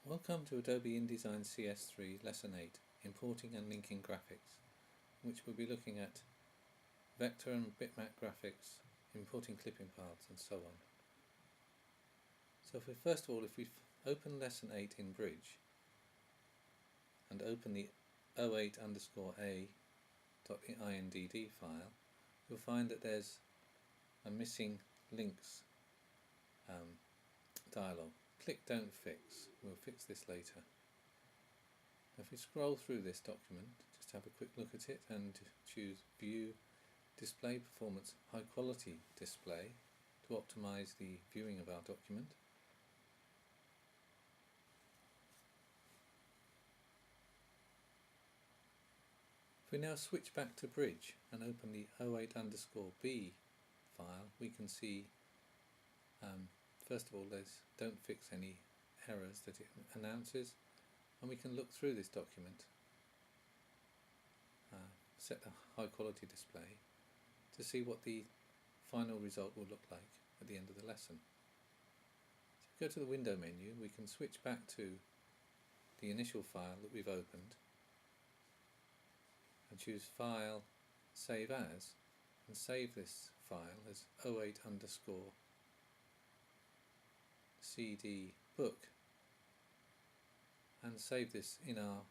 Welcome to Adobe InDesign CS3 Lesson 8, Importing and Linking Graphics, in which we'll be looking at vector and bitmap graphics, importing clipping paths and so on. So first of all, if we open Lesson 8 in Bridge and open the 08_a.indd file, you'll find that there's a missing links dialog. Click Don't Fix. We'll fix this later. If we scroll through this document, just have a quick look at it and choose View Display Performance High Quality Display to optimize the viewing of our document. If we now switch back to Bridge and open the 08_b file, we can see first of all, don't fix any errors that it announces, and we can look through this document, set the high quality display to see what the final result will look like at the end of the lesson. So if we go to the window menu, we can switch back to the initial file that we've opened and choose File, Save As, and save this file as 08_CD book, and save this in our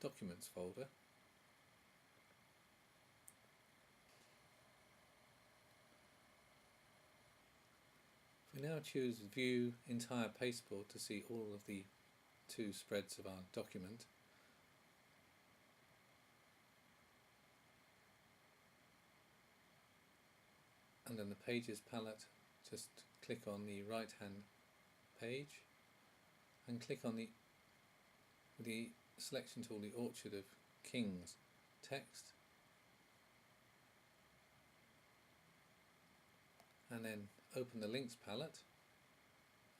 Documents folder. If we now choose View Entire Pasteboard to see all of the two spreads of our document, and then the Pages palette, just click on the right hand page and click on the selection tool, the Orchard of Kings text, and then open the Links palette,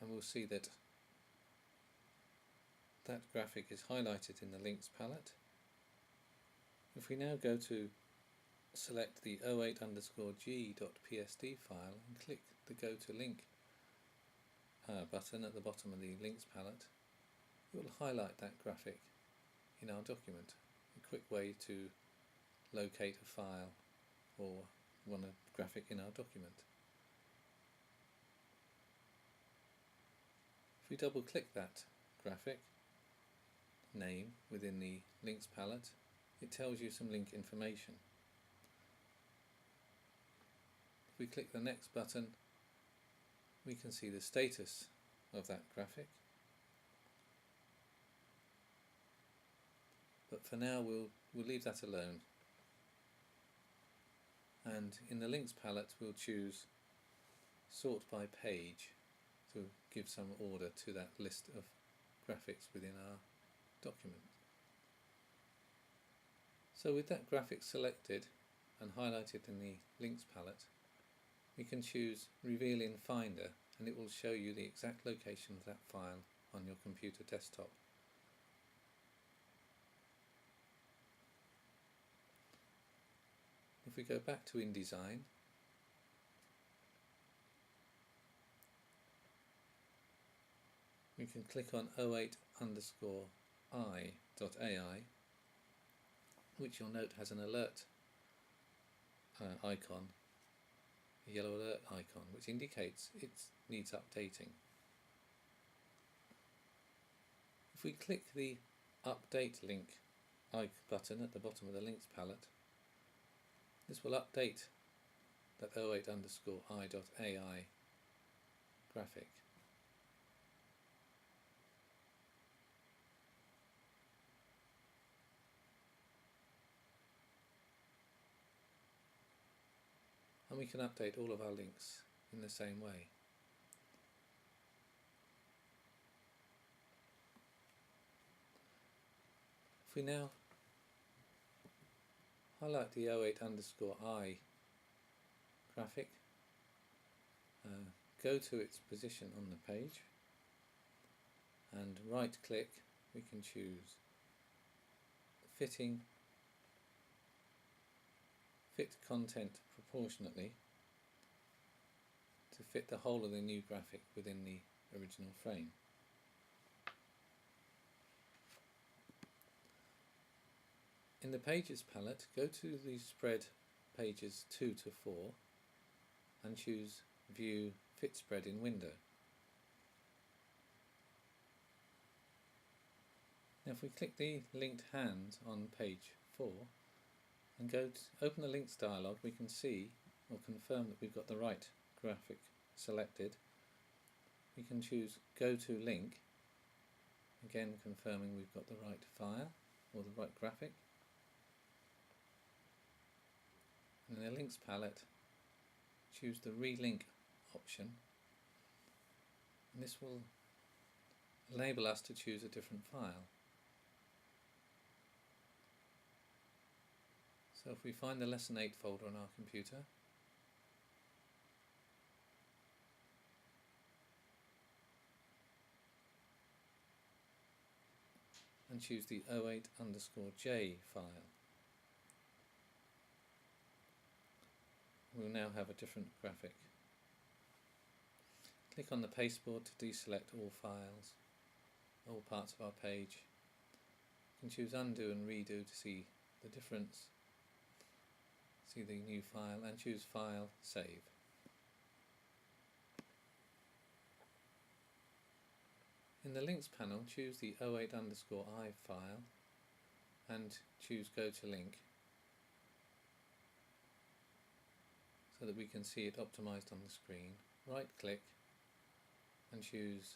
and we'll see that that graphic is highlighted in the Links palette. If we now go to select the 08_g.psd file and click the Go to Link button at the bottom of the Links palette, it will highlight that graphic in our document. A quick way to locate a file or a graphic in our document. If we double click that graphic name within the Links palette, it tells you some link information. If we click the next button, we can see the status of that graphic. But for now we'll leave that alone, and in the Links palette we'll choose Sort by Page to give some order to that list of graphics within our document. So with that graphic selected and highlighted in the Links palette, we can choose Reveal in Finder, and it will show you the exact location of that file on your computer desktop. If we go back to InDesign, we can click on 08_i.ai, which you'll note has an alert icon, a yellow alert icon, which indicates it needs updating. If we click the Update Link button at the bottom of the Links palette, this will update that 08_i.ai graphic. And we can update all of our links in the same way. If we now highlight the 08_i graphic, go to its position on the page, and right click, we can choose Fit content proportionately to fit the whole of the new graphic within the original frame. In the Pages palette, go to the spread pages 2 to 4 and choose View Fit Spread in Window. Now if we click the linked hand on page 4 and go to open the links dialog, we can see or confirm that we've got the right graphic selected. We can choose Go to Link, again confirming we've got the right file or the right graphic. And in the links palette, choose the relink option, and this will enable us to choose a different file. So if we find the Lesson 8 folder on our computer, and choose the 08_J file, we'll now have a different graphic. Click on the pasteboard to deselect all files, all parts of our page. You can choose Undo and Redo to see the difference, see the new file, and choose File, Save. In the Links panel, choose the 08_I file and choose Go to Link, so that we can see it optimized on the screen. Right click and choose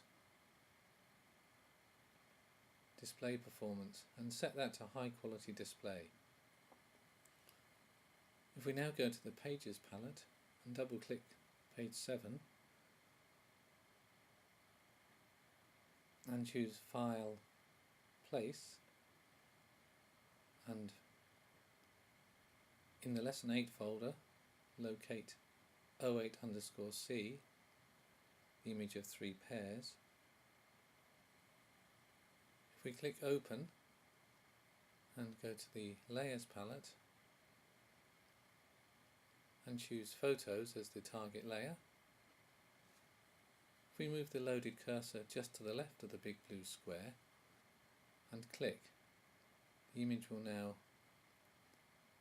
Display Performance and set that to High Quality Display. If we now go to the Pages palette and double click page 7 and choose File, Place, and in the Lesson 8 folder locate 08_C, the image of 3 pairs. If we click Open and go to the Layers palette and choose Photos as the target layer, if we move the loaded cursor just to the left of the big blue square and click, the image will now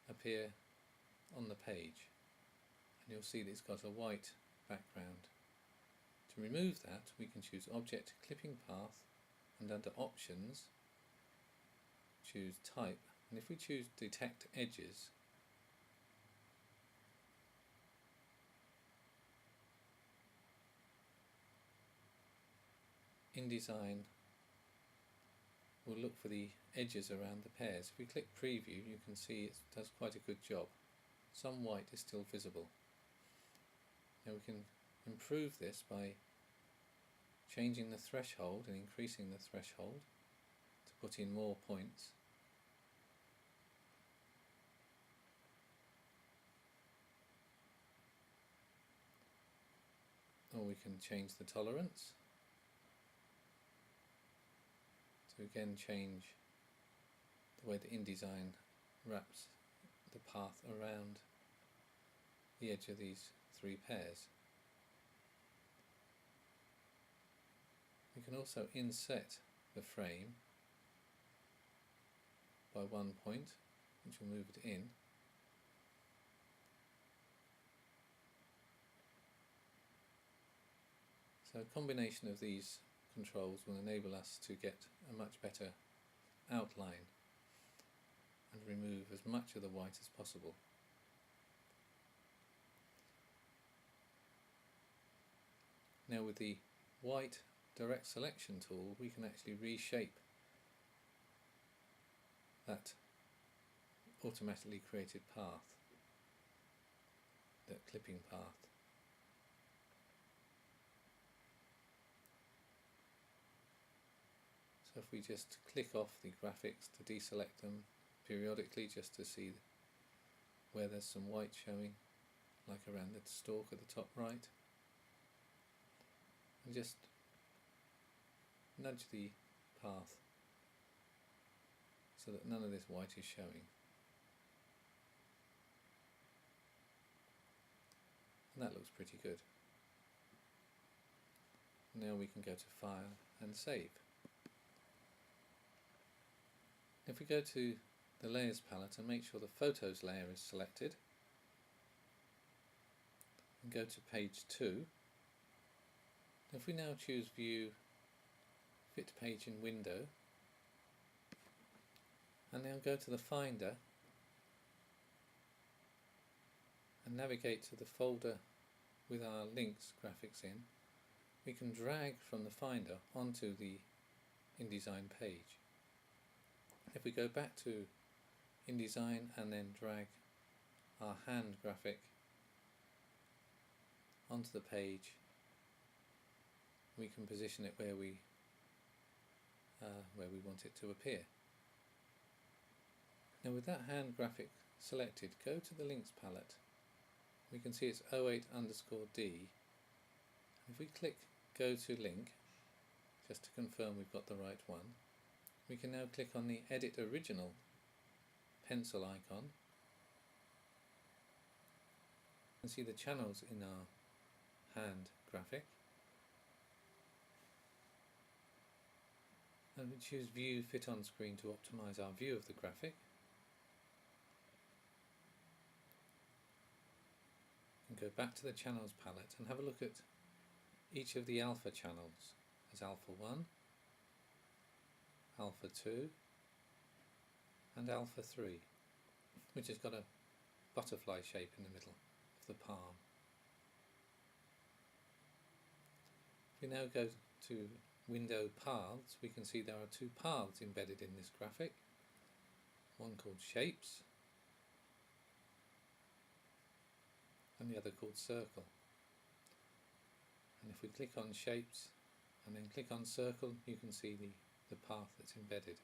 appear on the page, and you'll see that it's got a white background. To remove that, we can choose Object Clipping Path and under Options choose Type, and if we choose Detect Edges, InDesign will look for the edges around the pairs. If we click Preview, you can see it does quite a good job. Some white is still visible. Now we can improve this by changing the threshold and increasing the threshold to put in more points. Or we can change the tolerance to again change the way that InDesign wraps the path around the edge of these 3 pairs. We can also inset the frame by 1 point, which will move it in. So a combination of these controls will enable us to get a much better outline and remove as much of the white as possible. Now with the white direct selection tool, we can actually reshape that automatically created path, that clipping path. So if we just click off the graphics to deselect them periodically just to see where there's some white showing, like around the stalk at the top right, and just nudge the path so that none of this white is showing. And that looks pretty good. Now we can go to File and Save. If we go to the layers palette and make sure the photos layer is selected, and go to page 2. If we now choose view fit page in window, and now go to the Finder and navigate to the folder with our links graphics in, we can drag from the Finder onto the InDesign page. If we go back to InDesign and then drag our hand graphic onto the page, we can position it where we want it to appear. Now with that hand graphic selected, go to the links palette. We can see it's 08_D. If we click go to link, just to confirm we've got the right one, we can now click on the edit original pencil icon and see the channels in our hand graphic, and we choose view fit on screen to optimize our view of the graphic. And go back to the channels palette and have a look at each of the alpha channels as alpha 1, alpha 2 and alpha 3, which has got a butterfly shape in the middle of the palm. If we now go to window paths, we can see there are two paths embedded in this graphic, one called shapes and the other called circle. And if we click on shapes and then click on circle, you can see the path that's embedded.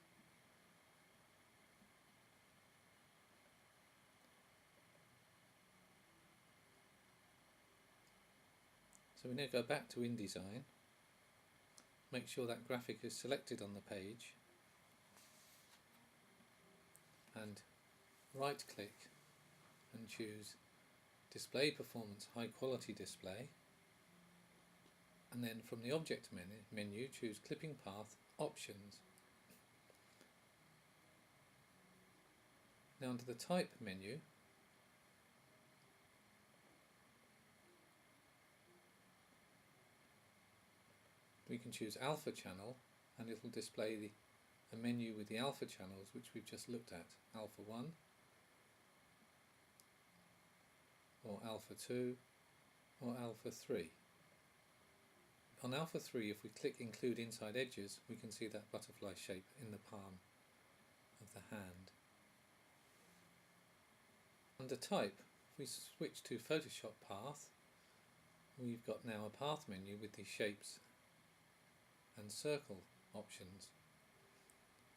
So we now go back to InDesign, make sure that graphic is selected on the page, and right click and choose Display Performance High Quality Display, and then from the Object menu choose Clipping Path Options. Now under the Type menu, we can choose Alpha Channel, and it will display a menu with the alpha channels which we've just looked at, alpha 1 or alpha 2 or alpha 3. On alpha 3, if we click include inside edges, we can see that butterfly shape in the palm of the hand. Under type, if we switch to Photoshop path, we've got now a path menu with the shapes and circle options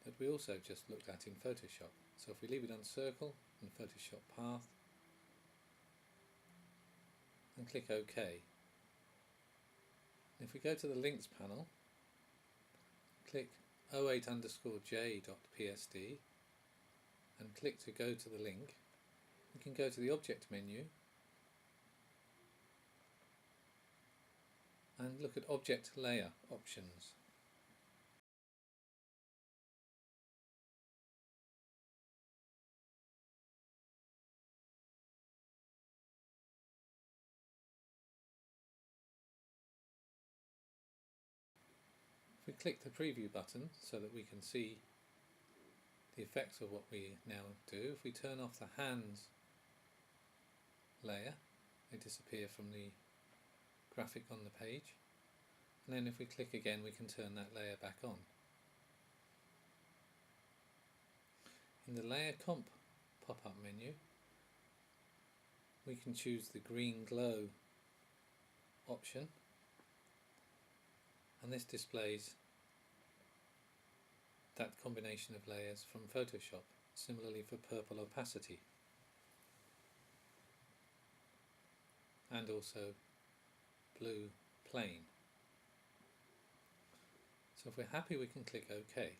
that we also just looked at in Photoshop. So if we leave it on circle and Photoshop path and click OK. If we go to the links panel, click 08_J.PSD and click to go to the link, we can go to the object menu and look at object layer options. If we click the preview button so that we can see the effects of what we now do, if we turn off the hands layer, they disappear from the graphic on the page, and then if we click again we can turn that layer back on. In the layer comp pop-up menu we can choose the green glow option, and this displays that combination of layers from Photoshop, similarly for purple opacity and also blue plain. So if we're happy we can click OK.